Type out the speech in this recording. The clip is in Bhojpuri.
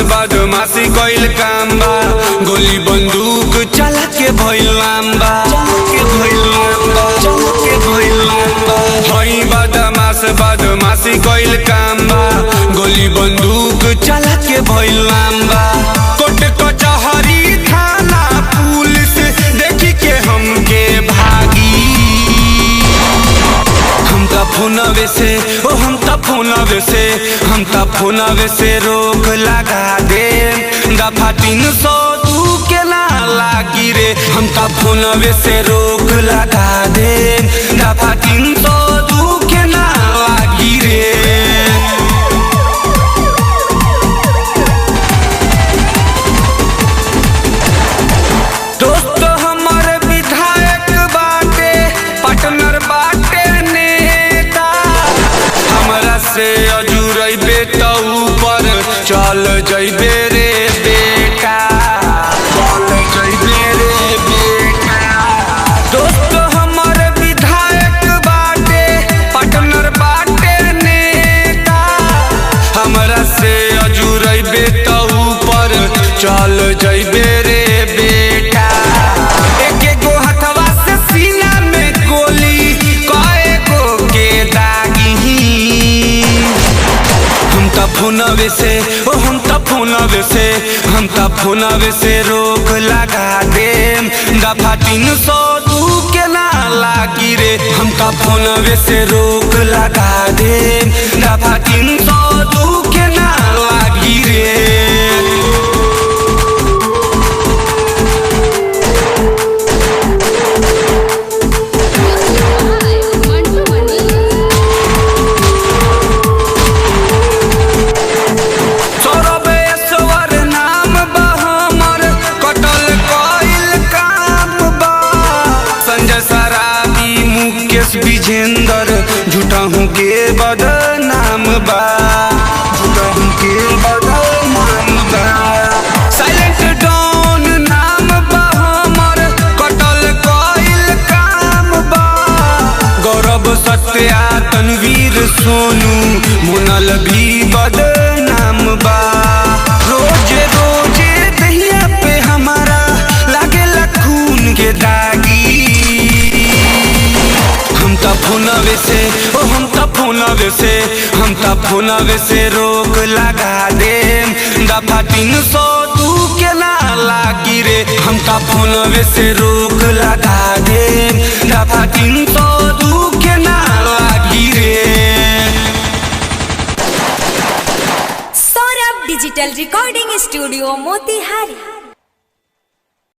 बदमाशी कइल काम बा, गोली बंदूक चला के भइल लांबा, हई बदमाशी कइल काम बा, गोली बंदूक चला के भइल लांबा। कोर्ट कचहरी थाना पुलिस देखी के हमके भागी, हम त फोनवे से रोक लगा दे, दफा 302 के ना लागी रे। हम त फोनवे से रोक लगा दे, दफा 302 के ना लागी रे। दोस्त हमर विधायक बाटे, पार्टनर बाटे नेता, हमरा से अजुरैबे त ऊपर चल जइबे रे बेटा, चल जइबे रे बेटा। दोस्त हमर विधायक बाटे, पार्टनर बाटे नेता, हमरा से अजुरैबे त ऊपर चल जइबे रे बेटा। एक गो हथवा से सीना में गोली कए गो के दागी, हम त फोनवे से रोक लगा दे, दफा 302 के ना लागी रे। हम त फोनवे से रोक लगा दे, दफा 302 के ना लागी रे। विजेंदर झूठहूँ के बदनाम बा, झूठहूँ के बदनाम बा। साइलेंट डॉन नाम बा हमर, कटल कइल काम बा। गौरव सत्या तनवीर सोनू मुनल भी बदनाम बा। रोजे रोजे दहिया पे हमारा लागेला खून के दागी, हम त फोनवे से रोक लगा दे, दफा 302 के ना लागी रे। हम त फोनवे से रोक लगा दे, दफा 302 के ना लागी रे। Saurabh digital recording studio Motihari.